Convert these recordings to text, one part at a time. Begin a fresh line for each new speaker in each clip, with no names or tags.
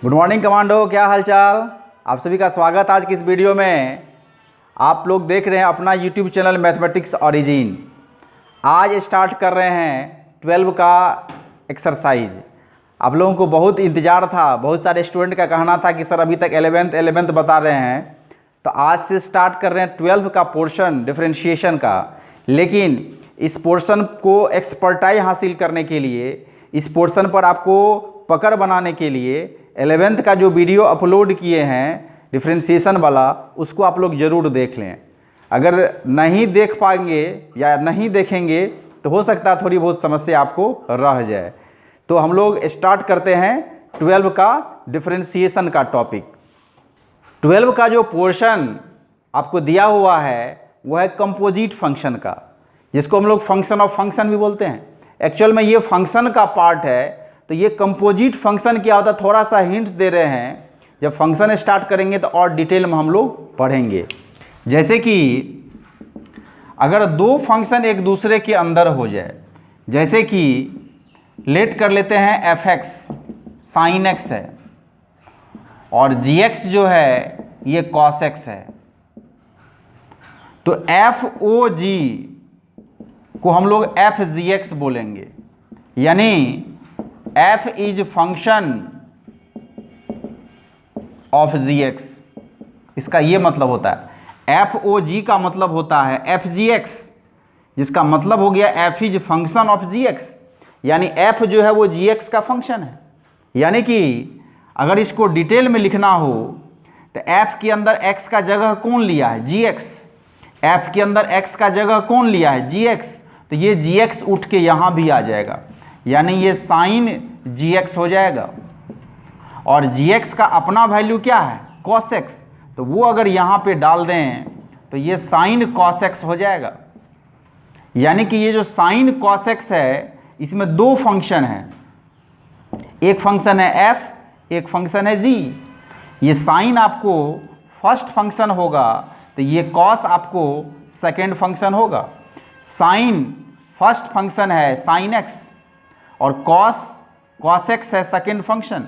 Good morning commando, क्या हालचाल। आप सभी का स्वागत आज की इस वीडियो में। आप लोग देख रहे हैं अपना यूट्यूब चैनल मैथमेटिक्स ओरिजिन। आज स्टार्ट कर रहे हैं 12 का एक्सरसाइज। आप लोगों को बहुत इंतज़ार था, बहुत सारे स्टूडेंट का कहना था कि सर अभी तक 11th बता रहे हैं, तो आज से स्टार्ट कर रहे हैं 12 का पोर्शन डिफरेंशिएशन का। लेकिन इस पोर्शन को एक्सपर्टाइज हासिल करने के लिए, इस पोर्शन पर आपको पकड़ बनाने के लिए 11th का जो वीडियो अपलोड किए हैं डिफरेंशिएशन वाला, उसको आप लोग ज़रूर देख लें। अगर नहीं देख पाएंगे या नहीं देखेंगे तो हो सकता है थोड़ी बहुत समस्या आपको रह जाए। तो हम लोग स्टार्ट करते हैं 12 का डिफरेंशिएशन का टॉपिक। 12 का जो पोर्शन आपको दिया हुआ है वह है कंपोजिट फंक्शन का, जिसको हम लोग फंक्शन ऑफ फंक्शन भी बोलते हैं। एक्चुअल में ये फंक्शन का पार्ट है। तो ये कंपोजिट फंक्शन क्या होता है, थोड़ा सा हिंट्स दे रहे हैं। जब फंक्शन स्टार्ट करेंगे तो और डिटेल में हम लोग पढ़ेंगे। जैसे कि अगर दो फंक्शन एक दूसरे के अंदर हो जाए, जैसे कि लेट कर लेते हैं fx sin x है और gx जो है ये cos x है, तो FOG को हम लोग FGX बोलेंगे। यानी f is function of gx, इसका ये मतलब होता है। FOG का मतलब होता है FGX, जिसका मतलब हो गया f is function of gx, यानी f जो है वो gx का फंक्शन है। यानी कि अगर इसको डिटेल में लिखना हो तो f के अंदर x का जगह कौन लिया है, gx। f के अंदर x का जगह कौन लिया है, gx, तो ये gx उठ के यहाँ भी आ जाएगा, यानी ये साइन gx हो जाएगा। और gx का अपना वैल्यू क्या है, cos x, तो वो अगर यहाँ पे डाल दें तो ये साइन cos x हो जाएगा। यानी कि ये जो साइन cos x है इसमें दो फंक्शन हैं, एक फंक्शन है f, एक फंक्शन है g। ये साइन आपको फर्स्ट फंक्शन होगा तो ये cos आपको सेकेंड फंक्शन होगा। साइन फर्स्ट फंक्शन है साइन x और cos x है सेकेंड फंक्शन।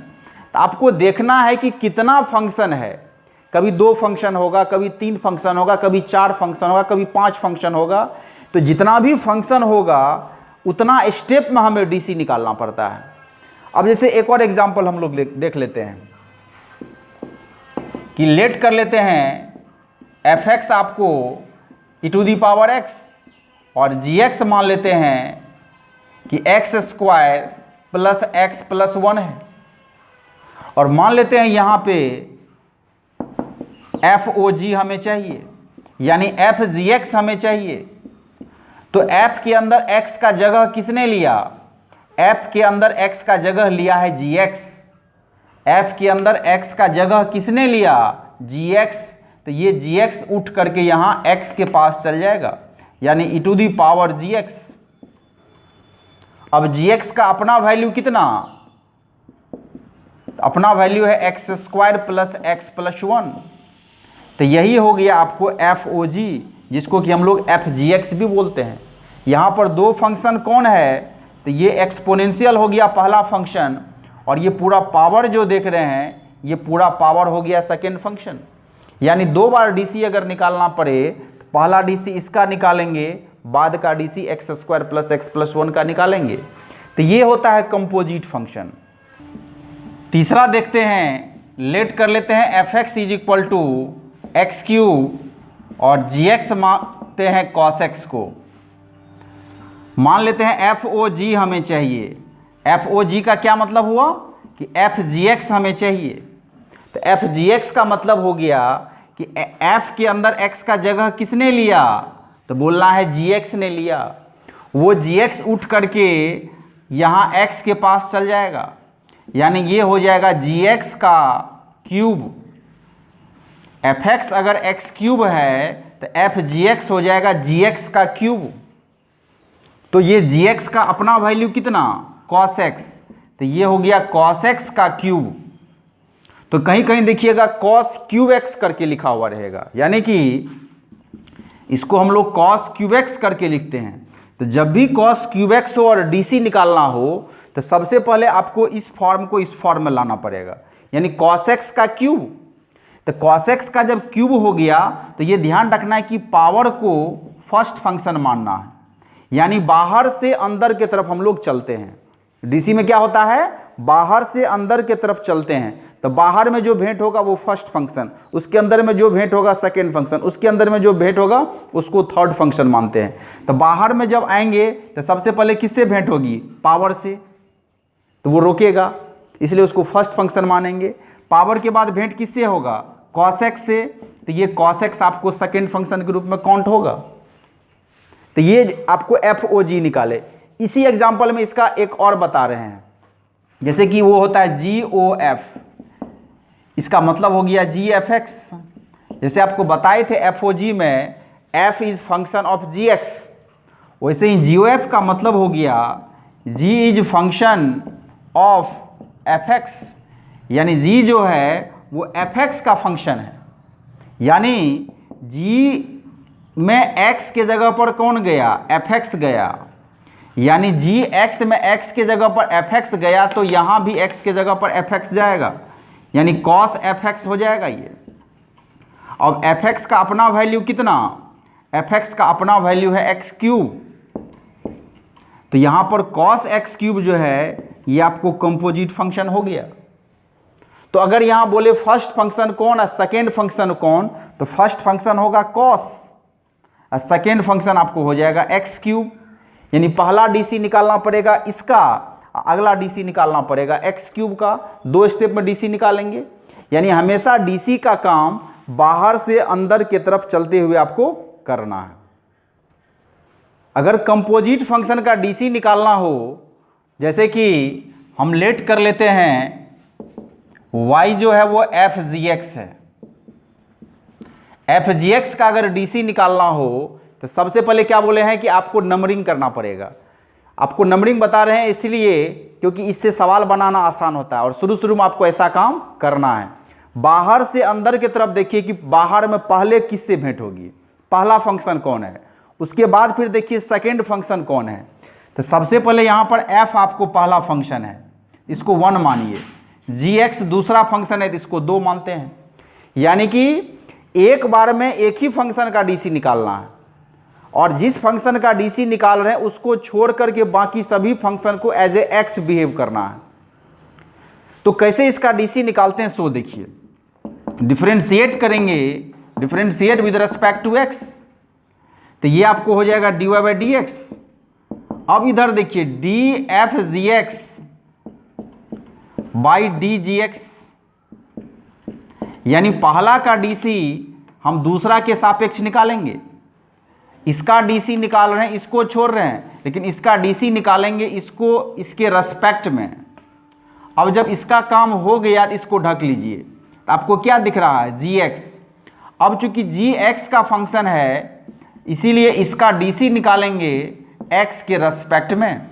तो आपको देखना है कि कितना फंक्शन है। कभी दो फंक्शन होगा, कभी तीन फंक्शन होगा, कभी चार फंक्शन होगा, कभी पांच फंक्शन होगा। तो जितना भी फंक्शन होगा उतना स्टेप में हमें डीसी निकालना पड़ता है। अब जैसे एक और एग्जांपल हम लोग देख लेते हैं कि लेट कर लेते हैं fx आपको e⁻x और gx मान लेते हैं कि x² प्लस x प्लस 1 है, और मान लेते हैं यहाँ पे FOG हमें चाहिए, यानी FGX हमें चाहिए। तो f के अंदर x का जगह किसने लिया, f के अंदर x का जगह लिया है gx। f के अंदर x का जगह किसने लिया, gx, तो ये gx उठ करके यहाँ x के पास चल जाएगा, यानी e⁻gx। अब gx का अपना वैल्यू कितना, अपना वैल्यू है x² प्लस x प्लस 1। तो यही हो गया आपको FOG, जिसको कि हम लोग FGX भी बोलते हैं। यहाँ पर दो फंक्शन कौन है, तो ये एक्सपोनेंशियल हो गया पहला फंक्शन, और ये पूरा पावर जो देख रहे हैं ये पूरा पावर हो गया सेकेंड फंक्शन। यानी दो बार डीसी अगर निकालना पड़े तो पहला डीसी इसका निकालेंगे, बाद का DC x² plus x plus 1 का निकालेंगे। तो ये होता है कंपोजिट फंक्शन। तीसरा देखते हैं, लेट कर लेते हैं fx is equal to x³ और gx मानते हैं cos x को। मान लेते हैं FOG हमें चाहिए। FOG का क्या मतलब हुआ कि FGX हमें चाहिए। तो FGX का मतलब हो गया कि f के अंदर x का जगह किसने लिया, तो बोलना है gx ने लिया। वो gx उठ करके यहाँ x के पास चल जाएगा, यानी ये हो जाएगा gx का क्यूब। fx अगर x³ है तो FGX हो जाएगा gx का क्यूब। तो ये gx का अपना वैल्यू कितना, cos x, तो ये हो गया cos x का क्यूब। तो कहीं कहीं देखिएगा cos³ करके लिखा हुआ रहेगा, यानी कि इसको हम लोग cos³ करके लिखते हैं। तो जब भी cos³ हो और डीसी निकालना हो तो सबसे पहले आपको इस फॉर्म को इस फॉर्म में लाना पड़ेगा। यानी cos x का क्यूब। तो cos x का जब क्यूब हो गया तो ये ध्यान रखना है कि पावर को फर्स्ट फंक्शन मानना है, यानी बाहर से अंदर की तरफ हम लोग चलते हैं। डीसी में क्या होता है, बाहर से अंदर की तरफ चलते हैं, तो बाहर में जो भेंट होगा वो फर्स्ट फंक्शन, उसके अंदर में जो भेंट होगा सेकेंड फंक्शन, उसके अंदर में जो भेंट होगा उसको थर्ड फंक्शन मानते हैं। तो बाहर में जब आएंगे तो सबसे पहले किससे भेंट होगी, पावर से, तो वो रोकेगा, इसलिए उसको फर्स्ट फंक्शन मानेंगे। पावर के बाद भेंट किससे होगा, cos x से, तो ये cos x आपको सेकेंड फंक्शन के रूप में काउंट होगा। तो ये आपको FOG निकाले। इसी एग्जाम्पल में इसका एक और बता रहे हैं, जैसे कि वो होता है GOF, इसका मतलब हो गया GFX। जैसे आपको बताए थे FOG में F is function of GX, वैसे ही GOF का मतलब हो गया G is function of FX, यानी G जो है वो FX का फंक्शन है। यानी G में X के जगह पर कौन गया, FX गया, यानी GX में X के जगह पर FX गया तो यहाँ भी X के जगह पर FX जाएगा, यानी cos FX हो जाएगा ये। अब FX का अपना वैल्यू कितना, FX का अपना वैल्यू है x क्यूब, तो यहाँ पर cos x क्यूब जो है ये आपको कंपोजिट फंक्शन हो गया। तो अगर यहाँ बोले फर्स्ट फंक्शन कौन है, सेकेंड फंक्शन कौन, तो फर्स्ट फंक्शन होगा cos और सेकेंड फंक्शन आपको हो जाएगा x क्यूब, यानी पहला डीसी निकालना पड़ेगा इसका, अगला डीसी निकालना पड़ेगा x क्यूब का। दो स्टेप में डीसी निकालेंगे, यानी हमेशा डीसी का काम बाहर से अंदर की तरफ चलते हुए आपको करना है। अगर कंपोजिट फंक्शन का डीसी निकालना हो, जैसे कि हम लेट कर लेते हैं y जो है वो FGX है, FGX का अगर डीसी निकालना हो तो सबसे पहले क्या बोले हैं कि आपको नंबरिंग करना पड़ेगा। आपको नंबरिंग बता रहे हैं इसलिए क्योंकि इससे सवाल बनाना आसान होता है और शुरू शुरू में आपको ऐसा काम करना है। बाहर से अंदर की तरफ देखिए कि बाहर में पहले किससे भेंट होगी, पहला फंक्शन कौन है, उसके बाद फिर देखिए सेकेंड फंक्शन कौन है। तो सबसे पहले यहाँ पर f आपको पहला फंक्शन है, इसको 1 मानिए, gx दूसरा फंक्शन है तो इसको 2 मानते हैं, यानी कि एक बार में एक ही फंक्शन का डीसी निकालना है और जिस फंक्शन का डीसी निकाल रहे हैं उसको छोड़ करके बाकी सभी फंक्शन को एज ए एक्स बिहेव करना है। तो कैसे इसका डीसी निकालते हैं सो देखिए, डिफरेंशिएट करेंगे, differentiate with respect to x, तो ये आपको हो जाएगा dy बाई डी एक्स। अब इधर देखिए dfgx बाई dgx, यानी पहला का डीसी हम दूसरा के सापेक्ष निकालेंगे। इसका डीसी निकाल रहे हैं, इसको छोड़ रहे हैं, लेकिन इसका डीसी निकालेंगे इसको इसके रेस्पेक्ट में। अब जब इसका काम हो गया तो इसको ढक लीजिए, तो आपको क्या दिख रहा है, gx। अब चूंकि gx का फंक्शन है इसीलिए इसका डीसी निकालेंगे x के रेस्पेक्ट में,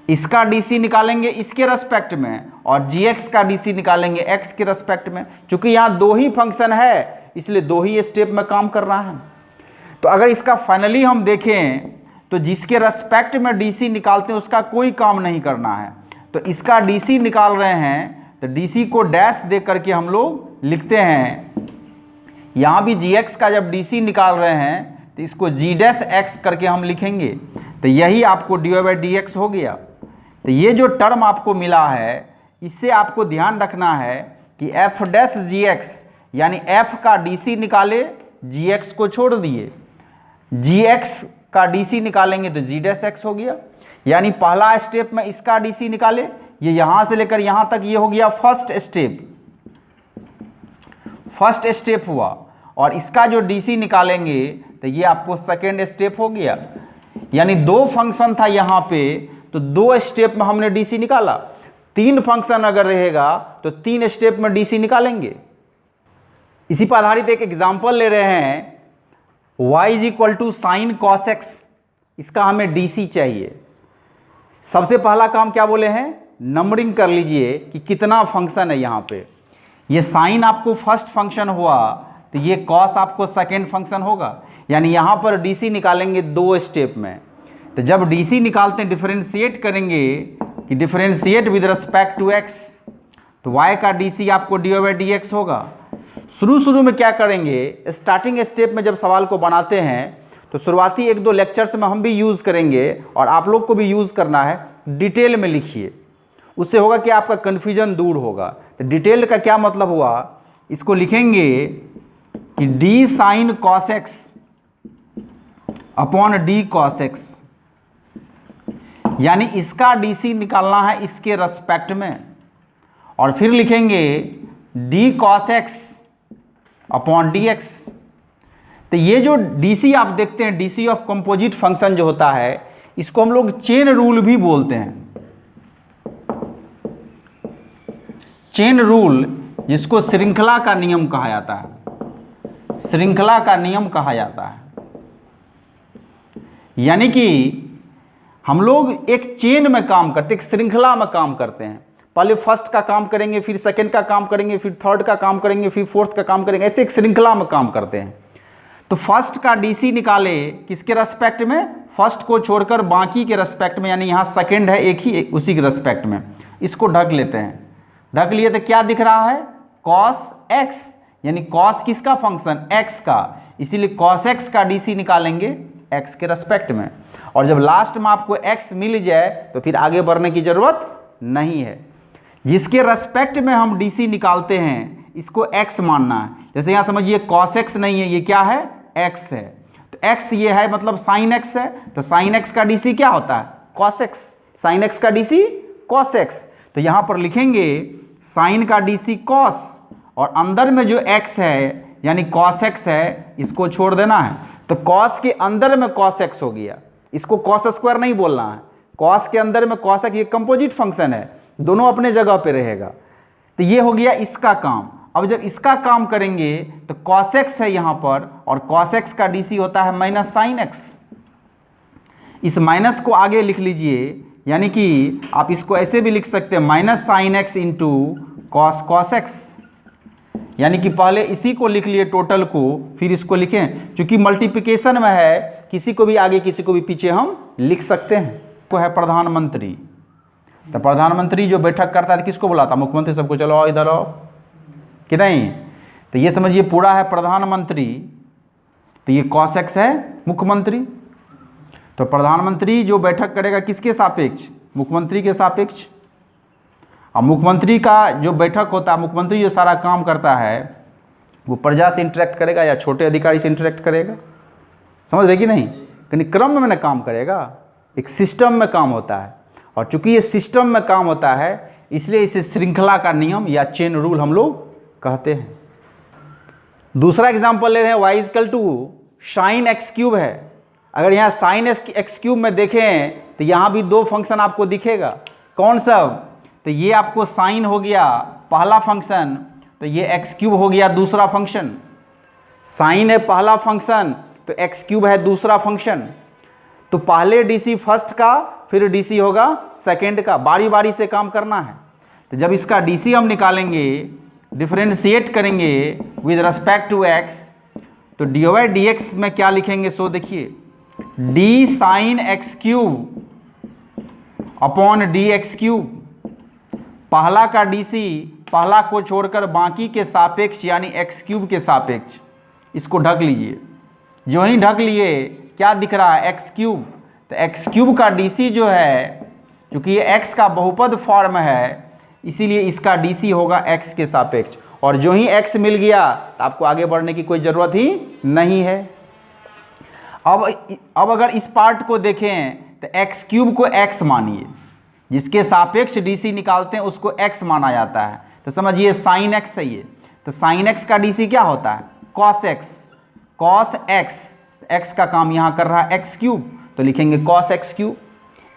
इसका डीसी निकालेंगे इसके रेस्पेक्ट में और gx का डीसी निकालेंगे x के रेस्पेक्ट में। चूंकि यहाँ 2 ही फंक्शन है इसलिए 2 ही स्टेप में काम करना है। तो अगर इसका फाइनली हम देखें तो जिसके रेस्पेक्ट में डीसी निकालते हैं उसका कोई काम नहीं करना है, तो इसका डीसी निकाल रहे हैं तो डीसी को डैश दे करके हम लोग लिखते हैं। यहाँ भी gx का जब डीसी निकाल रहे हैं तो इसको g डैश x करके हम लिखेंगे, तो यही आपको dy बाई डी एक्स हो गया। तो ये जो टर्म आपको मिला है इससे आपको ध्यान रखना है कि f डैश gx, यानी f का डीसी निकाले gx को छोड़ दिए, gx का डीसी निकालेंगे तो g डैश x हो गया। यानी पहला स्टेप में इसका डीसी निकाले, ये यहाँ से लेकर यहाँ तक ये हो गया फर्स्ट स्टेप हुआ, और इसका जो डीसी निकालेंगे तो ये आपको सेकेंड स्टेप हो गया। यानी 2 फंक्शन था यहाँ पे तो 2 स्टेप में हमने डीसी निकाला। 3 फंक्शन अगर रहेगा तो 3 स्टेप में डीसी निकालेंगे। इसी पर आधारित एक एग्जांपल ले रहे हैं, y is equal to sine cos x, इसका हमें डीसी चाहिए। सबसे पहला काम क्या बोले हैं, नंबरिंग कर लीजिए कि कितना फंक्शन है यहाँ पे। ये साइन आपको फर्स्ट फंक्शन हुआ तो ये कॉस आपको सेकेंड फंक्शन होगा, यानी यहाँ पर डीसी निकालेंगे 2 स्टेप में। तो जब डीसी निकालते हैं डिफरेंशिएट करेंगे कि differentiate with respect to x, तो y का dc आपको dy/dx होगा। शुरू में क्या करेंगे, स्टार्टिंग स्टेप में जब सवाल को बनाते हैं तो शुरुआती 1-2 लेक्चर्स में हम भी यूज़ करेंगे और आप लोग को भी यूज़ करना है। डिटेल में लिखिए, उससे होगा कि आपका कन्फ्यूजन दूर होगा। तो डिटेल का क्या मतलब हुआ, इसको लिखेंगे कि d sin cos x upon d cos x, यानी इसका dc निकालना है इसके रेस्पेक्ट में, और फिर लिखेंगे d cos x upon dx। तो ये जो dc आप देखते हैं, dc ऑफ कंपोजिट फंक्शन जो होता है, इसको हम लोग चेन रूल भी बोलते हैं। चेन रूल, जिसको श्रृंखला का नियम कहा जाता है, श्रृंखला का नियम कहा जाता है। यानी कि हम लोग एक चेन में काम करते, एक श्रृंखला में काम करते हैं। पहले फर्स्ट का काम करेंगे, फिर सेकंड का काम करेंगे, फिर थर्ड का काम करेंगे, फिर फोर्थ का काम करेंगे, ऐसे एक श्रृंखला में काम करते हैं। तो फर्स्ट का डीसी निकाले किसके रेस्पेक्ट में, फर्स्ट को छोड़कर बाकी के रेस्पेक्ट में, यानी यहाँ सेकंड है एक ही, उसी के रेस्पेक्ट में। इसको ढक लेते हैं, ढक लिए तो क्या दिख रहा है, cos x, यानी cos किसका फंक्शन, x का, इसीलिए cos x का डीसी निकालेंगे x के रेस्पेक्ट में। और जब लास्ट में आपको x मिल जाए तो फिर आगे बढ़ने की जरूरत नहीं है। जिसके रेस्पेक्ट में हम डीसी निकालते हैं इसको x मानना है। जैसे यहाँ समझिए cos x नहीं है, ये क्या है, x है। तो x ये है मतलब sin x है, तो sin x का डीसी क्या होता है, cos x, sin x का डीसी cos x। तो यहाँ पर लिखेंगे sin का डीसी cos, और अंदर में जो x है यानी cos x है, इसको छोड़ देना है। तो cos के अंदर में cos x हो गया, इसको cos स्क्वायर नहीं बोलना है। cos के अंदर में cos x, ये कंपोजिट फंक्शन है, दोनों अपने जगह पे रहेगा। तो ये हो गया इसका काम। अब जब इसका काम करेंगे तो cos x है यहाँ पर, और cos x का डीसी होता है माइनस sin x। इस माइनस को आगे लिख लीजिए, यानी कि आप इसको ऐसे भी लिख सकते हैं, minus sin x into cos x, यानी कि पहले इसी को लिख लिए टोटल को, फिर इसको लिखें। चूंकि मल्टीप्लिकेशन में है, किसी को भी आगे किसी को भी पीछे हम लिख सकते हैं। तो है प्रधानमंत्री, तो प्रधानमंत्री जो बैठक करता है किसको बुलाता, मुख्यमंत्री सबको चलो आओ इधर आओ, कि नहीं। तो ये समझिए पूरा है प्रधानमंत्री, तो ये cos x है मुख्यमंत्री। तो प्रधानमंत्री जो बैठक करेगा किसके सापेक्ष, मुख्यमंत्री के सापेक्ष। अब मुख्यमंत्री का जो बैठक होता है, मुख्यमंत्री जो सारा काम करता है, वो प्रजा से इंटरेक्ट करेगा या छोटे अधिकारी से इंटरेक्ट करेगा, समझ रहे कि नहीं, कहीं क्रम में ना काम करेगा, एक सिस्टम में काम होता है। और चूंकि ये सिस्टम में काम होता है, इसलिए इसे श्रृंखला का नियम या चेन रूल हम लोग कहते हैं। दूसरा एग्जांपल ले रहे हैं, y equal to sine x cube है। अगर यहाँ साइन एक्स क्यूब में देखें तो यहाँ भी दो फंक्शन आपको दिखेगा, कौन सा, तो ये आपको साइन हो गया पहला फंक्शन, तो ये एक्स क्यूब हो गया दूसरा फंक्शन। साइन है पहला फंक्शन, तो एक्स क्यूब है दूसरा फंक्शन। तो पहले डीसी फर्स्ट का, फिर डीसी होगा सेकंड का, बारी बारी से काम करना है। तो जब इसका डीसी हम निकालेंगे, डिफरेंशिएट करेंगे विद रिस्पेक्ट टू एक्स, तो dy/dx में क्या लिखेंगे, सो देखिए, d sign x cube upon d x cube. पहला का डीसी, पहला को छोड़कर बाकी के सापेक्ष यानी एक्स क्यूब के सापेक्ष, इसको ढक लीजिए। जो ही ढक लिए क्या दिख रहा है, एक्स क्यूब। तो एक्स क्यूब का डीसी जो है, क्योंकि ये एक्स का बहुपद फॉर्म है, इसीलिए इसका डीसी होगा एक्स के सापेक्ष। और जो ही एक्स मिल गया तो आपको आगे बढ़ने की कोई ज़रूरत ही नहीं है। अब अगर इस पार्ट को देखें तो एक्स क्यूब को एक्स मानिए, जिसके सापेक्ष डीसी निकालते हैं उसको एक्स माना जाता है। तो समझिए साइन एक्स है ये, तो साइन एक्स का डीसी क्या होता है, cos x. Cos x, x का काम यहाँ कर रहा है एक्स क्यूब, तो लिखेंगे कॉस एक्स क्यूब।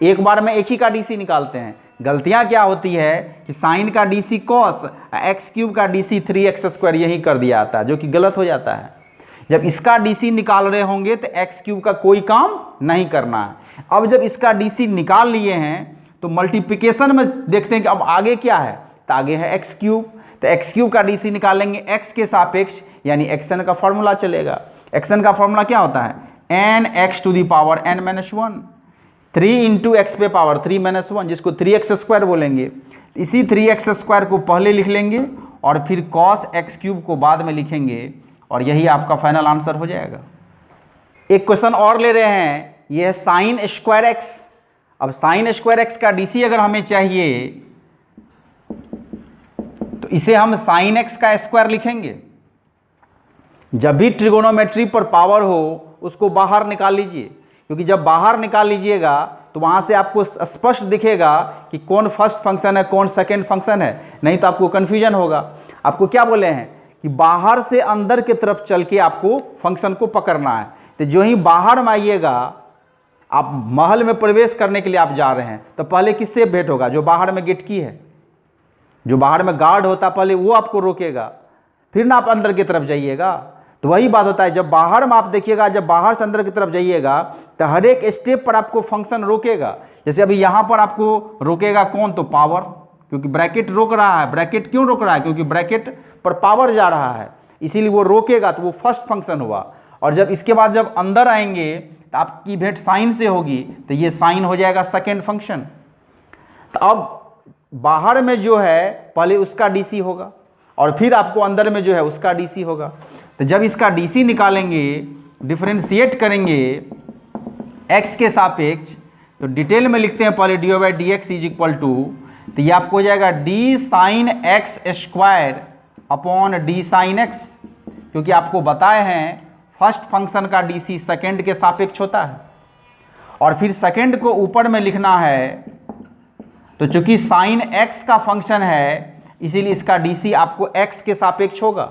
एक बार में एक ही का डीसी निकालते हैं। गलतियाँ क्या होती है कि साइन का डीसी कॉस, एक्स क्यूब का डीसी 3x² यही कर दिया जाता है, जो कि गलत हो जाता है। जब इसका डीसी निकाल रहे होंगे तो एक्स क्यूब का कोई काम नहीं करना है। अब जब इसका डीसी निकाल लिए हैं तो मल्टीप्लिकेशन में देखते हैं कि अब आगे क्या है, तो आगे है एक्स क्यूब। तो एक्स क्यूब का डीसी निकालेंगे एक्स के सापेक्ष, यानी एक्सएन का फॉर्मूला चलेगा। एक्सएन का फॉर्मूला क्या होता है, n x⁻n - 1। 3 इंटू एक्स पे पावर 3-1 जिसको 3x² बोलेंगे। इसी 3x² को पहले लिख लेंगे और फिर cos x³ को बाद में लिखेंगे और यही आपका फाइनल आंसर हो जाएगा। एक क्वेश्चन और ले रहे हैं, यह है sin²x। अब sin² का DC अगर हमें चाहिए तो इसे हम sin x का स्क्वायर लिखेंगे। जब भी ट्रिगोनोमेट्री पर पावर हो उसको बाहर निकाल लीजिए, क्योंकि जब बाहर निकाल लीजिएगा तो वहाँ से आपको स्पष्ट दिखेगा कि कौन फर्स्ट फंक्शन है कौन सेकेंड फंक्शन है, नहीं तो आपको कन्फ्यूजन होगा। आपको क्या बोले हैं कि बाहर से अंदर की तरफ चल के आपको फंक्शन को पकड़ना है। तो जो ही बाहर में आइएगा, आप महल में प्रवेश करने के लिए आप जा रहे हैं तो पहले किससे भेंट होगा? जो बाहर में गेट की है, जो बाहर में गार्ड होता पहले वो आपको रोकेगा, फिर ना आप अंदर की तरफ जाइएगा। तो वही बात होता है, जब बाहर में आप देखिएगा, जब बाहर से अंदर की तरफ जाइएगा तो हर एक स्टेप पर आपको फंक्शन रोकेगा। जैसे अभी यहाँ पर आपको रोकेगा कौन? तो पावर, क्योंकि ब्रैकेट रोक रहा है। ब्रैकेट क्यों रोक रहा है? क्योंकि ब्रैकेट पर पावर जा रहा है, इसीलिए वो रोकेगा, तो वो फर्स्ट फंक्शन हुआ। और जब इसके बाद जब अंदर आएंगे तो आपकी भेंट साइन से होगी, तो ये साइन हो जाएगा सेकेंड फंक्शन। तो अब बाहर में जो है पहले उसका DC होगा और फिर आपको अंदर में जो है उसका DC होगा। तो जब इसका DC निकालेंगे, डिफरेंशिएट करेंगे x के सापेक्ष, तो डिटेल में लिखते हैं पहले dy/dx इज इक्वल टू, तो ये आपको हो जाएगा d sin x² upon d sin x, क्योंकि आपको बताए हैं फर्स्ट फंक्शन का DC सेकेंड के सापेक्ष होता है। और फिर सेकेंड को ऊपर में लिखना है, तो चूंकि sin x का फंक्शन है इसीलिए इसका DC आपको x के सापेक्ष होगा।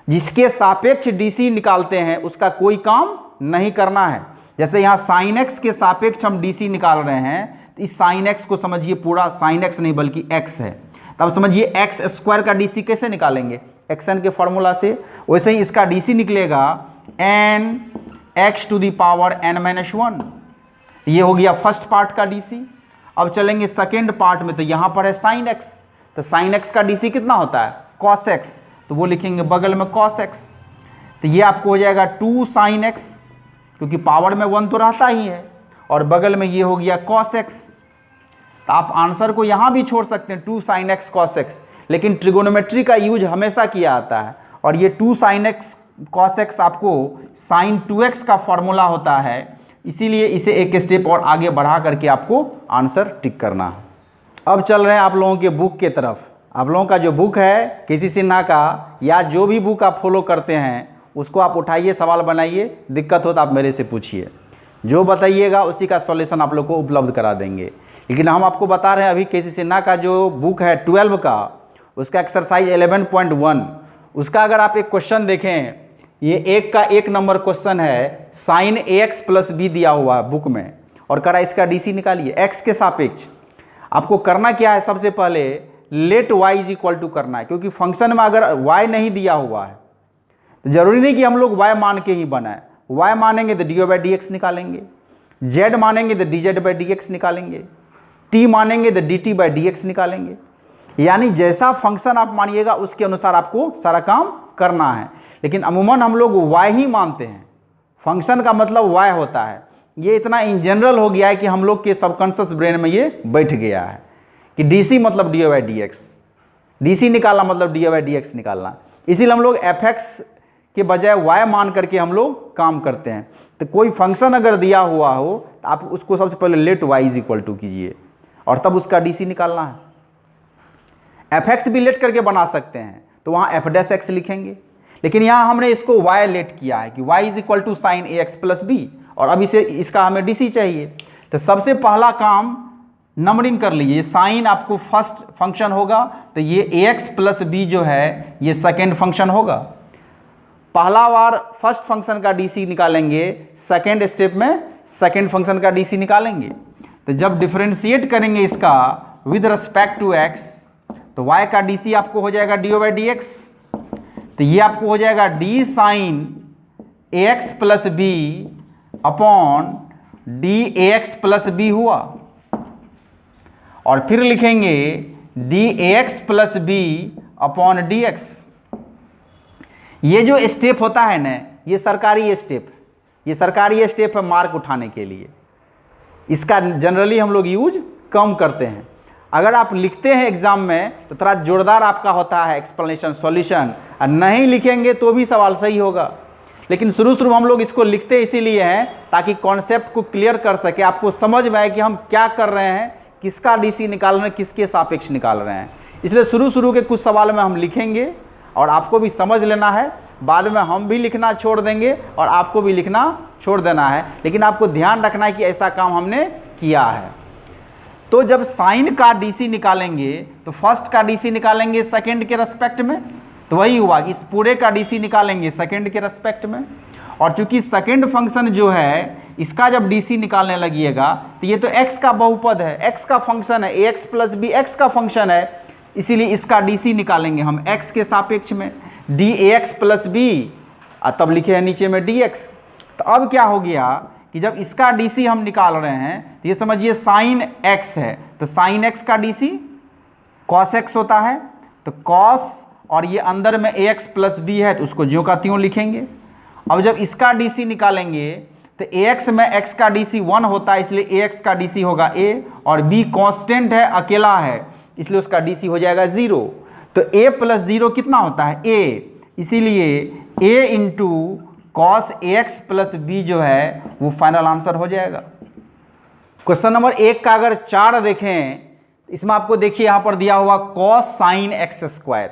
जिसके सापेक्ष DC निकालते हैं उसका कोई काम नहीं करना है। जैसे यहाँ sin x के सापेक्ष हम DC निकाल रहे हैं, तो इस sin x को समझिए पूरा sin x नहीं बल्कि x है। तब समझिए x² का DC कैसे निकालेंगे? xn के फॉर्मूला से। वैसे ही इसका DC निकलेगा n x to the power n-1। ये हो गया फर्स्ट पार्ट का DC। अब चलेंगे सेकेंड पार्ट में, तो यहाँ पर है sin x, तो sin x का DC कितना होता है? cos x, तो वो लिखेंगे बगल में cos x। तो ये आपको हो जाएगा 2 sin x, क्योंकि पावर में 1 तो रहता ही है, और बगल में ये हो गया cos x। तो आप आंसर को यहाँ भी छोड़ सकते हैं 2 sin x cos x, लेकिन ट्रिगोनोमेट्री का यूज हमेशा किया जाता है। और ये 2 sin x cos x आपको sin 2x का फॉर्मूला होता है, इसीलिए इसे एक स्टेप और आगे बढ़ा करके आपको आंसर टिक करना है। अब चल रहे हैं आप लोगों के बुक के तरफ। आप लोगों का जो बुक है केसी सिन्हा का, या जो भी बुक आप फॉलो करते हैं उसको आप उठाइए, सवाल बनाइए, दिक्कत हो तो आप मेरे से पूछिए, जो बताइएगा उसी का सॉल्यूशन आप लोग को उपलब्ध करा देंगे। लेकिन हम आपको बता रहे हैं अभी केसी सिन्हा का जो बुक है 12 का, उसका एक्सरसाइज 11.1, उसका अगर आप एक क्वेश्चन देखें, ये 1 का 1 नंबर क्वेश्चन है, sin ax प्लस b दिया हुआ है बुक में, और करा इसका DC निकालिए x के सापेक्ष। आपको करना क्या है? सबसे पहले let y is equal to करना है, क्योंकि फंक्शन में अगर y नहीं दिया हुआ है तो जरूरी नहीं कि हम लोग y मान के ही बनाए। y मानेंगे तो dy/dx निकालेंगे, z मानेंगे तो dz/dx निकालेंगे, t मानेंगे तो dt/dx निकालेंगे। यानी जैसा फंक्शन आप मानिएगा उसके अनुसार आपको सारा काम करना है। लेकिन अमूमन हम लोग y ही मानते हैं, फंक्शन का मतलब y होता है। ये इतना इन जनरल हो गया है कि हम लोग के सबकॉन्शियस ब्रेन में ये बैठ गया है कि DC मतलब dy/dx, DC निकालना मतलब dy/dx निकालना। इसीलिए हम लोग fx के बजाय y मान करके हम लोग काम करते हैं। तो कोई फंक्शन अगर दिया हुआ हो तो आप उसको सबसे पहले let y is equal to कीजिए और तब उसका DC निकालना है। fx भी लेट करके बना सकते हैं, तो वहाँ f' लिखेंगे, लेकिन यहाँ हमने इसको y लेट किया है कि y is equal to sine ax plus b, और अब इसे इसका हमें DC चाहिए। तो सबसे पहला काम नंबरिंग कर लीजिए। साइन आपको फर्स्ट फंक्शन होगा, तो ये ax प्लस b जो है ये सेकेंड फंक्शन होगा। पहला बार फर्स्ट फंक्शन का DC निकालेंगे, सेकेंड स्टेप में सेकेंड फंक्शन का DC निकालेंगे। तो जब डिफरेंशिएट करेंगे इसका विद रिस्पेक्ट टू x, तो y का DC आपको हो जाएगा dy/dx, तो ये आपको हो जाएगा d sine ax plus b upon dAx plus b हुआ, और फिर लिखेंगे dAx plus b upon dx। ये जो स्टेप होता है ना, ये सरकारी स्टेप है मार्क उठाने के लिए। इसका जनरली हम लोग यूज कम करते हैं। अगर आप लिखते हैं एग्जाम में तो थोड़ा जोरदार आपका होता है एक्सप्लेनेशन सॉल्यूशन, और नहीं लिखेंगे तो भी सवाल सही होगा। लेकिन शुरू शुरू हम लोग इसको लिखते इसीलिए हैं ताकि कॉन्सेप्ट को क्लियर कर सके, आपको समझ में आए कि हम क्या कर रहे हैं, किसका डीसी निकाल रहे हैं, किसके सापेक्ष निकाल रहे हैं। इसलिए शुरू शुरू के कुछ सवाल में हम लिखेंगे और आपको भी समझ लेना है, बाद में हम भी लिखना छोड़ देंगे और आपको भी लिखना छोड़ देना है। लेकिन आपको ध्यान रखना है कि ऐसा काम हमने किया है। तो जब साइन का डीसी निकालेंगे तो फर्स्ट का डीसी निकालेंगे सेकंड के रेस्पेक्ट में, तो वही हुआ कि इस पूरे का डीसी निकालेंगे सेकंड के रेस्पेक्ट में। और चूंकि सेकंड फंक्शन जो है इसका जब डीसी निकालने लगिएगा तो ये तो x का बहुपद है, x का फंक्शन है, ax प्लस बी x का फंक्शन है, इसीलिए इसका डीसी निकालेंगे हम x के सापेक्ष में dAx प्लस बी, तब लिखे हैं नीचे में dx। तो अब क्या हो गया कि जब इसका डीसी हम निकाल रहे हैं तो ये समझिए साइन x है, तो साइन x का डीसी cos x होता है, तो cos और ये अंदर में ax प्लस बी है तो उसको ज्यों का त्यों लिखेंगे। अब जब इसका डीसी निकालेंगे तो ax में x का डीसी 1 होता है, इसलिए ax का डीसी होगा a, और b कांस्टेंट है, अकेला है, इसलिए उसका डीसी हो जाएगा 0। तो a प्लस 0 कितना होता है a, इसीलिए a into cos ax plus b जो है वो फाइनल आंसर हो जाएगा। क्वेश्चन नंबर 1 का अगर 4 देखें, इसमें आपको देखिए यहाँ पर दिया हुआ cos sine x square,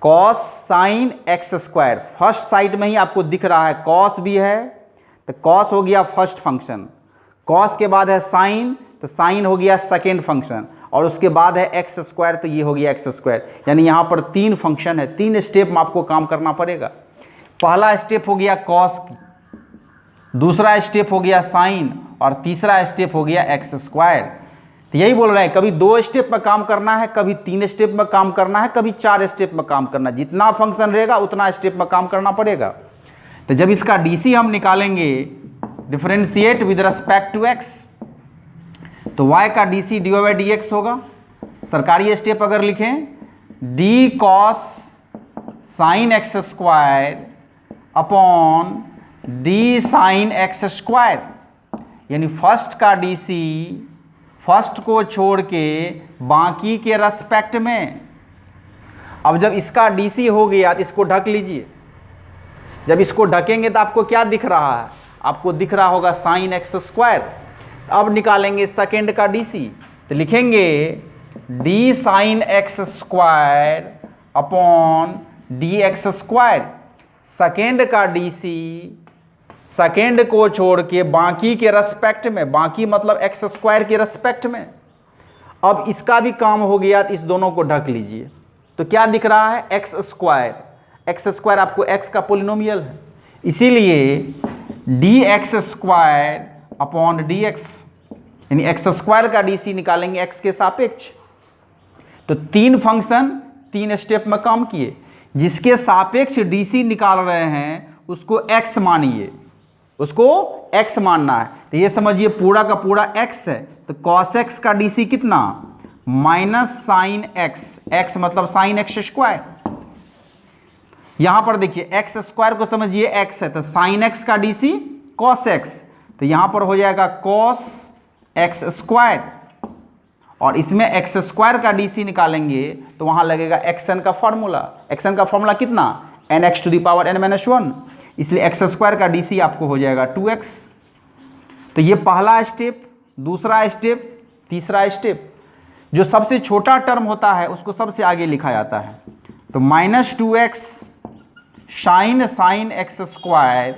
cos sine x square first side में ही आपको दिख रहा है, कॉस भी है तो कॉस हो गया फर्स्ट फंक्शन, कॉस के बाद है साइन तो साइन हो गया सेकेंड फंक्शन, और उसके बाद है एक्स स्क्वायर तो ये हो गया एक्स स्क्वायर। यानी यहाँ पर 3 फंक्शन है, 3 स्टेप में आपको काम करना पड़ेगा। पहला स्टेप हो गया कॉस, दूसरा स्टेप हो गया साइन, और तीसरा स्टेप हो गया एक्स स्क्वायर। तो यही बोल रहे हैं, कभी 2 स्टेप में काम करना है, कभी 3 स्टेप में काम करना है, कभी 4 स्टेप में काम करना है। जितना फंक्शन रहेगा उतना स्टेप में काम करना पड़ेगा। तो जब इसका डीसी हम निकालेंगे differentiate with respect to x, तो y का DC d by d x होगा। सरकारी स्टेप अगर लिखें d cos sine x square upon d sine x square, यानी फर्स्ट का डीसी फर्स्ट को छोड़ के बाकी के रेस्पेक्ट में। अब जब इसका डीसी हो गया तो इसको ढक लीजिए। जब इसको ढकेंगे तो आपको क्या दिख रहा है, आपको दिख रहा होगा साइन एक्स स्क्वायर। अब निकालेंगे सेकेंड का डीसी, तो लिखेंगे D sine x square upon d x square. Second का डीसी सेकेंड को छोड़ के बाकी के रेस्पेक्ट में, बाकी मतलब एक्स स्क्वायर के रेस्पेक्ट में। अब इसका भी काम हो गया तो इस दोनों को ढक लीजिए, तो क्या दिख रहा है एक्स स्क्वायर। एक्स स्क्वायर आपको एक्स का पोलिनोमियल है, इसीलिए D x square upon d x, यानी एक्स स्क्वायर का डीसी निकालेंगे एक्स के सापेक्ष। तो 3 फंक्शन 3 स्टेप में काम किए। जिसके सापेक्ष डीसी निकाल रहे हैं उसको एक्स मानिए, उसको x मानना है। तो ये समझिए पूरा का पूरा x है, तो cos x का डीसी कितना माइनस साइन एक्स, x मतलब साइन एक्स स्क्वायर। यहां पर देखिए एक्स स्क्वायर को समझिए x है, तो साइन x का डीसी cos x, तो यहां पर हो जाएगा cos x स्क्वायर, और इसमें x स्क्वायर का डीसी निकालेंगे तो वहां लगेगा xn का फॉर्मूला। xn का फॉर्मूला कितना nx to the power n - 1, इसलिए एक्स स्क्वायर का डीसी आपको हो जाएगा 2x। तो ये पहला स्टेप, दूसरा स्टेप, तीसरा स्टेप। जो सबसे छोटा टर्म होता है उसको सबसे आगे लिखा जाता है। तो -2x sign sign x square,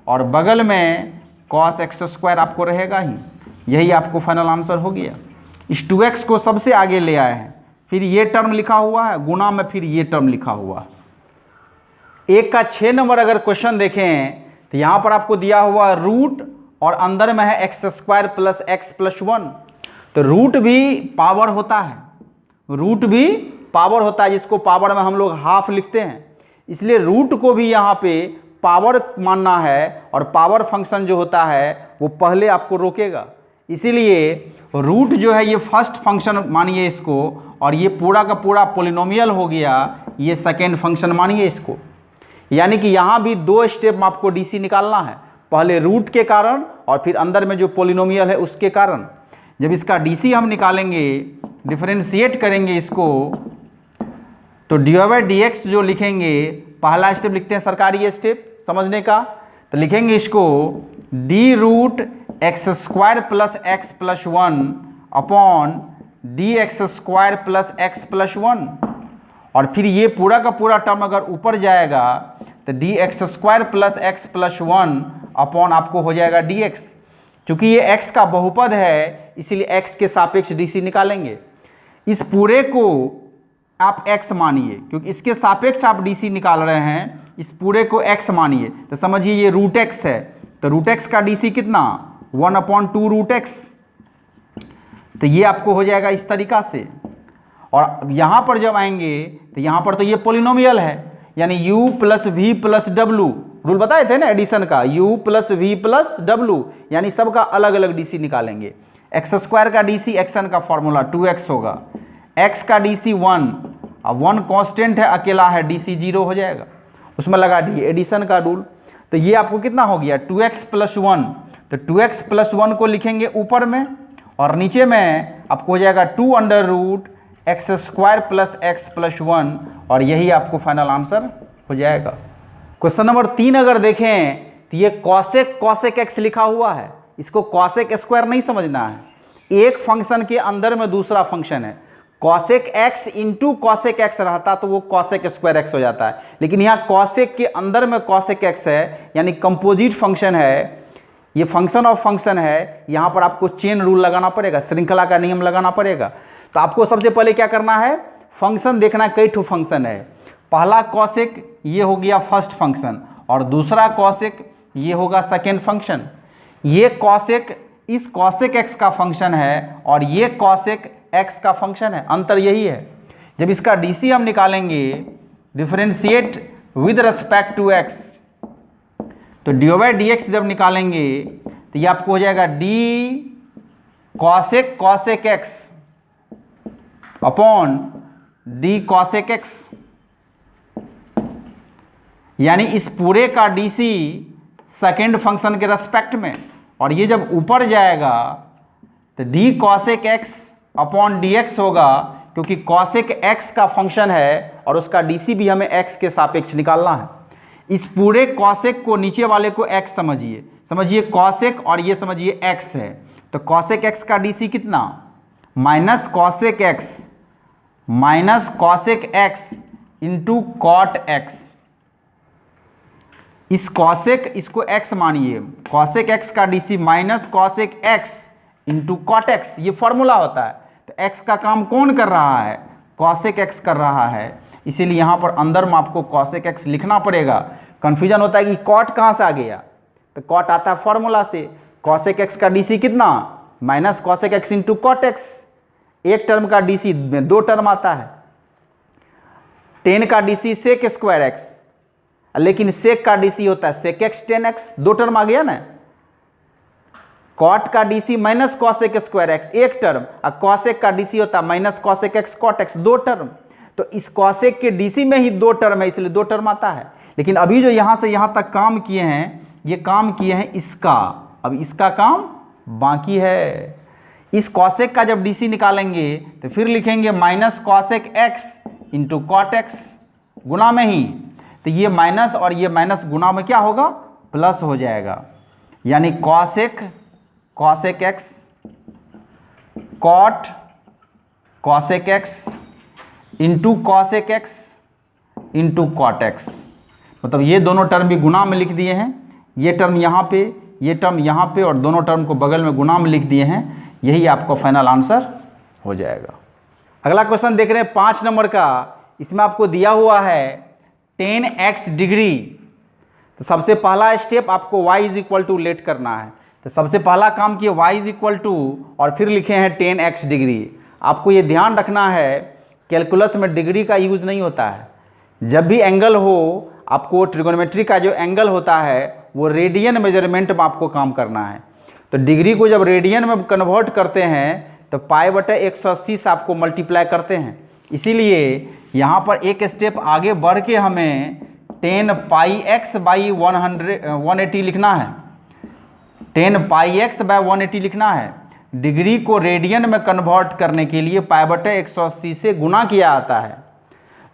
और बगल में cos x स्क्वायर आपको रहेगा ही। यही आपको फाइनल आंसर हो गया। इस 2x को सबसे आगे ले आए हैं, फिर ये टर्म लिखा हुआ है, गुणा में फिर ये टर्म लिखा हुआ है। 1 का 6 नंबर अगर क्वेश्चन देखें तो यहाँ पर आपको दिया हुआ रूट और अंदर में है x square plus x plus 1। तो रूट भी पावर होता है, रूट भी पावर होता है, जिसको पावर में हम लोग हाफ लिखते हैं। इसलिए रूट को भी यहाँ पे पावर मानना है, और पावर फंक्शन जो होता है वो पहले आपको रोकेगा। इसीलिए रूट जो है ये फर्स्ट फंक्शन मानिए इसको, और ये पूरा का पूरा पोलिनोमियल हो गया, ये सेकेंड फंक्शन मानिए इसको। यानी कि यहाँ भी 2 स्टेप में आपको डीसी निकालना है। पहले रूट के कारण और फिर अंदर में जो पोलिनोमियल है उसके कारण। जब इसका डीसी हम निकालेंगे, डिफरेंशिएट करेंगे इसको, तो dy/dx जो लिखेंगे, पहला स्टेप लिखते हैं सरकारी स्टेप समझने का, तो लिखेंगे इसको d root x square plus x plus 1 upon d x square plus x plus 1, और फिर ये पूरा का पूरा टर्म अगर ऊपर जाएगा तो D x square plus x plus 1 upon आपको हो जाएगा डी एक्स। चूँकि ये x का बहुपद है इसीलिए x के सापेक्ष डीसी निकालेंगे। इस पूरे को आप x मानिए, क्योंकि इसके सापेक्ष आप डीसी निकाल रहे हैं, इस पूरे को x मानिए, तो समझिए ये रूट x है, तो रूट x का डीसी कितना 1/2 रूट x, तो ये आपको हो जाएगा इस तरीका से। और यहाँ पर जब आएंगे तो यहाँ पर तो ये पोलिनोमियल है, यानी u प्लस वी प्लस डब्लू, रूल बताए थे ना एडिशन का, u प्लस वी प्लस डब्लू, यानी सबका अलग अलग डीसी निकालेंगे। एक्स स्क्वायर का डीसी एक्सन का फॉर्मूला 2x होगा, x का डीसी 1, अब 1 कांस्टेंट है अकेला है, डीसी 0 हो जाएगा, उसमें लगा दिए एडिशन का रूल। तो ये आपको कितना हो गया 2x प्लस 1, तो 2x प्लस 1 को लिखेंगे ऊपर में और नीचे में आपको हो जाएगा 2 x square plus x plus 1, और यही आपको फाइनल आंसर हो जाएगा। क्वेश्चन नंबर 3 अगर देखें तो ये कॉसेक एक्स लिखा हुआ है, इसको कॉसेक स्क्वायर नहीं समझना है। एक फंक्शन के अंदर में दूसरा फंक्शन है, cosec x into cosec x रहता तो वो कॉसेक स्क्वायर एक्स हो जाता है, लेकिन यहाँ कॉसेक के अंदर में कॉसेक एक्स है, यानी कंपोजिट फंक्शन है, ये फंक्शन ऑफ फंक्शन है। यहाँ पर आपको चेन रूल लगाना पड़ेगा, श्रृंखला का नियम लगाना पड़ेगा। तो आपको सबसे पहले क्या करना है, फंक्शन देखना कई ठो फंक्शन है। पहला कॉसेक ये हो गया फर्स्ट फंक्शन, और दूसरा कॉसेक ये होगा सेकेंड फंक्शन। ये कॉसेक इस कॉसेक एक्स का फंक्शन है और ये कॉसेक एक्स का फंक्शन है, अंतर यही है। जब इसका डीसी हम निकालेंगे, differentiate with respect to x, तो dy/dx जब निकालेंगे तो ये आपको हो जाएगा d cosec x upon d cosec x, यानी इस पूरे का डीसी सेकेंड फंक्शन के रेस्पेक्ट में, और ये जब ऊपर जाएगा तो d cosec x upon d x होगा, क्योंकि कॉसेक एक्स का फंक्शन है और उसका डीसी भी हमें एक्स के सापेक्ष निकालना है। इस पूरे कॉसेक को नीचे वाले को एक्स समझिए कॉसेक, और ये समझिए एक्स है, तो कॉसेक एक्स का डीसी कितना minus cosec x into cot x. इस कॉसेक इसको x मानिए, कॉसेक x का DC minus cosec x into cot x, ये फॉर्मूला होता है। तो x का काम कौन कर रहा है, कॉसेक x कर रहा है, इसीलिए यहाँ पर अंदर में आपको कॉसेक x लिखना पड़ेगा। कन्फ्यूजन होता है कि कॉट कहाँ से आ गया, तो कॉट आता है फॉर्मूला से। कॉसेक x का डीसी कितना minus cosec x into cot x, एक टर्म का डीसी में 2 टर्म आता है। 10 का डीसी सेक स्क्वायर एक्स, लेकिन सेक का डीसी होता है सेक एक्स 10x, 2 टर्म आ गया ना। कॉट का DC minus cosec square x, एक टर्म, और कॉसेक का डीसी होता है minus cosec x cot x, 2 term. तो इस कॉसेक के डीसी में ही 2 टर्म है, इसलिए 2 टर्म आता है। लेकिन अभी जो यहाँ से यहाँ तक काम किए हैं, ये काम किए हैं इसका, अब इसका काम बाकी है। इस कॉसेक का जब डीसी निकालेंगे तो फिर लिखेंगे minus cosec x into cot X, गुना में ही, तो ये माइनस और ये माइनस गुना में क्या होगा प्लस हो जाएगा, यानी cosec x cot cosec x into cosec x into cot x. मतलब ये दोनों टर्म भी गुना में लिख दिए हैं, ये टर्म यहाँ पे, ये टर्म यहाँ पे, और दोनों टर्म को बगल में गुना में लिख दिए हैं। यही आपको फाइनल आंसर हो जाएगा। अगला क्वेश्चन देख रहे हैं 5 नंबर का। इसमें आपको दिया हुआ है 10x डिग्री। तो सबसे पहला स्टेप आपको y is equal to let करना है। तो सबसे पहला काम किए y इज इक्वल टू और फिर लिखे हैं 10x डिग्री। आपको ये ध्यान रखना है कैलकुलस में डिग्री का यूज़ नहीं होता है। जब भी एंगल हो, आपको ट्रिगोनोमेट्री का जो एंगल होता है वो रेडियन मेजरमेंट में आपको काम करना है। तो डिग्री को जब रेडियन में कन्वर्ट करते हैं तो π/180 से आपको मल्टीप्लाई करते हैं। इसीलिए यहाँ पर एक स्टेप आगे बढ़ के हमें 10πx/180 लिखना है। 10 पाई एक्स बाय 180 लिखना है। डिग्री को रेडियन में कन्वर्ट करने के लिए पाई बटे 180 से गुना किया जाता है।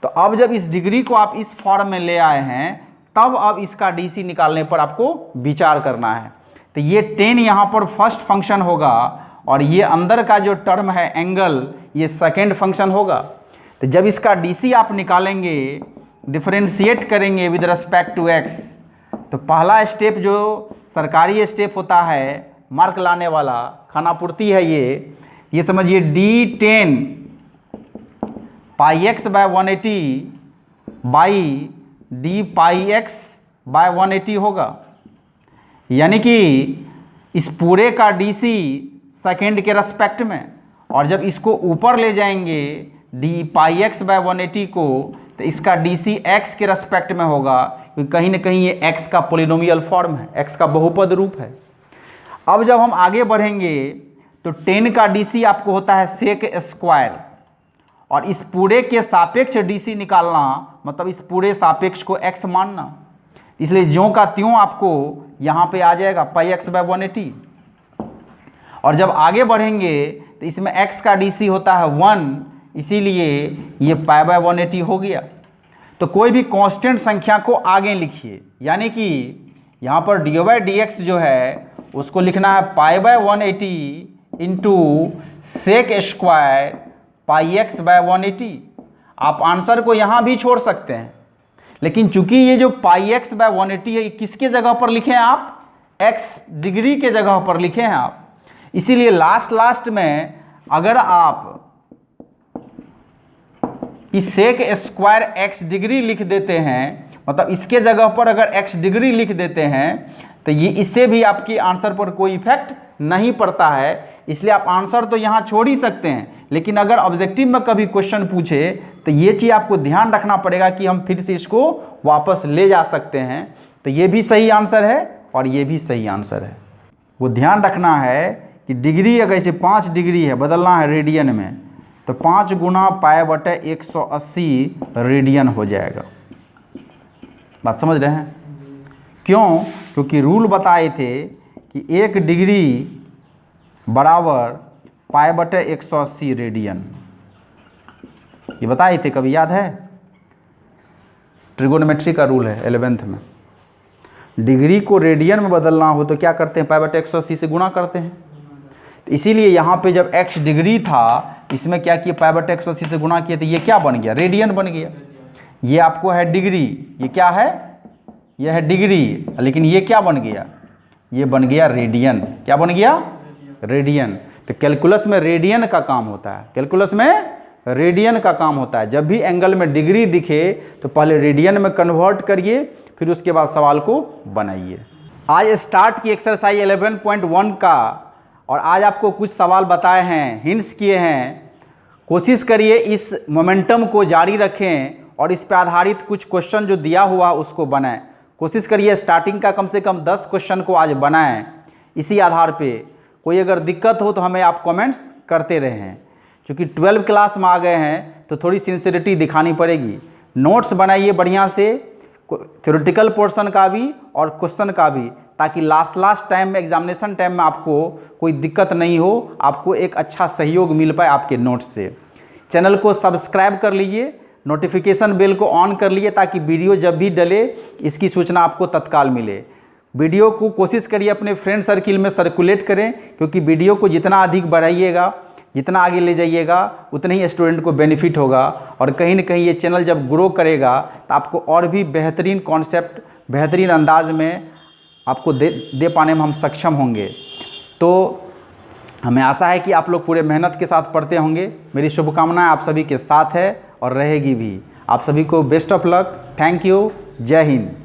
तो अब जब इस डिग्री को आप इस फॉर्म में ले आए हैं, तब अब इसका डीसी निकालने पर आपको विचार करना है। तो ये 10 यहाँ पर फर्स्ट फंक्शन होगा और ये अंदर का जो टर्म है एंगल, ये सेकेंड फंक्शन होगा। तो जब इसका डीसी आप निकालेंगे, डिफरेंशिएट करेंगे विद रिस्पेक्ट टू एक्स, तो पहला स्टेप जो सरकारी स्टेप होता है मार्क लाने वाला, खानापूर्ति है ये समझिए D10 pi x by 180 by d pi x by 180 होगा। यानी कि इस पूरे का डीसी सेकेंड के रेस्पेक्ट में, और जब इसको ऊपर ले जाएंगे डी पाई एक्स बाय 180 को, तो इसका डीसी एक्स के रेस्पेक्ट में होगा, क्योंकि कहीं ना कहीं ये एक्स का पोलिनोमियल फॉर्म है, एक्स का बहुपद रूप है। अब जब हम आगे बढ़ेंगे तो 10 का डीसी आपको होता है सेक स्क्वायर, और इस पूरे के सापेक्ष डीसी निकालना मतलब इस पूरे सापेक्ष को x मानना, इसलिए ज्यों का त्यों आपको यहाँ पे आ जाएगा पाई एक्स बाय 180। और जब आगे बढ़ेंगे तो इसमें x का डीसी होता है 1, इसीलिए ये पाई बाय 180 हो गया। तो कोई भी कांस्टेंट संख्या को आगे लिखिए, यानी कि यहाँ पर डी बाई डी एक्स जो है उसको लिखना है pi by 180 into sec square pi x by 180। आप आंसर को यहाँ भी छोड़ सकते हैं, लेकिन चूंकि ये जो पाई एक्स बाय 180 है, ये किसके जगह पर लिखे हैं आप? एक्स डिग्री के जगह पर लिखे हैं आप। इसीलिए लास्ट में अगर आप इस सेक स्क्वायर एक्स डिग्री लिख देते हैं, मतलब इसके जगह पर अगर एक्स डिग्री लिख देते हैं, तो ये इससे भी आपकी आंसर पर कोई इफेक्ट नहीं पड़ता है। इसलिए आप आंसर तो यहाँ छोड़ ही सकते हैं, लेकिन अगर ऑब्जेक्टिव में कभी क्वेश्चन पूछे तो ये चीज़ आपको ध्यान रखना पड़ेगा कि हम फिर से इसको वापस ले जा सकते हैं। तो ये भी सही आंसर है और ये भी सही आंसर है। वो ध्यान रखना है कि डिग्री अगर इसे 5 डिग्री है, बदलना है रेडियन में, तो 5 गुना पाई बटे 180 रेडियन हो जाएगा। बात समझ रहे हैं? क्यों? क्योंकि रूल बताए थे कि 1 डिग्री बराबर पाई बटे 180 रेडियन, ये बताए थे, कभी याद है? ट्रिगोनोमेट्री का रूल है 11th में। डिग्री को रेडियन में बदलना हो तो क्या करते हैं? पाई बटे 180 से गुणा करते हैं। तो इसीलिए यहाँ पे जब x डिग्री था, इसमें क्या किया? पाई बटे 180 से गुणा किया, तो ये क्या बन गया? रेडियन बन गया। ये आपको है डिग्री, ये क्या है? यह है डिग्री, लेकिन ये क्या बन गया? ये बन गया रेडियन। क्या बन गया? रेडियन। तो कैलकुलस में रेडियन का काम होता है, कैलकुलस में रेडियन का काम होता है। जब भी एंगल में डिग्री दिखे तो पहले रेडियन में कन्वर्ट करिए, फिर उसके बाद सवाल को बनाइए। आज स्टार्ट की एक्सरसाइज 11.1 का, और आज आपको कुछ सवाल बताए हैं, हिंट्स किए हैं। कोशिश करिए इस मोमेंटम को जारी रखें और इस पर आधारित कुछ क्वेश्चन जो दिया हुआ उसको बनाएं। कोशिश करिए स्टार्टिंग का कम से कम 10 क्वेश्चन को आज बनाएं। इसी आधार पे कोई अगर दिक्कत हो तो हमें आप कमेंट्स करते रहें। क्योंकि 12 क्लास में आ गए हैं तो थोड़ी सिंसियरिटी दिखानी पड़ेगी। नोट्स बनाइए बढ़िया से, थ्योरेटिकल पोर्शन का भी और क्वेश्चन का भी, ताकि लास्ट टाइम में, एग्जामिनेशन टाइम में आपको कोई दिक्कत नहीं हो, आपको एक अच्छा सहयोग मिल पाए आपके नोट्स से। चैनल को सब्सक्राइब कर लीजिए, नोटिफिकेशन बेल को ऑन कर लिए, ताकि वीडियो जब भी डले इसकी सूचना आपको तत्काल मिले। वीडियो को कोशिश करिए अपने फ्रेंड सर्किल में सर्कुलेट करें, क्योंकि वीडियो को जितना अधिक बढ़ाइएगा, जितना आगे ले जाइएगा, उतने ही स्टूडेंट को बेनिफिट होगा। और कहीं ना कहीं ये चैनल जब ग्रो करेगा तो आपको और भी बेहतरीन कॉन्सेप्ट, बेहतरीन अंदाज में आपको दे पाने में हम सक्षम होंगे। तो हमें आशा है कि आप लोग पूरे मेहनत के साथ पढ़ते होंगे। मेरी शुभकामनाएं आप सभी के साथ है और रहेगी भी। आप सभी को best of luck. Thank you. जय हिंद।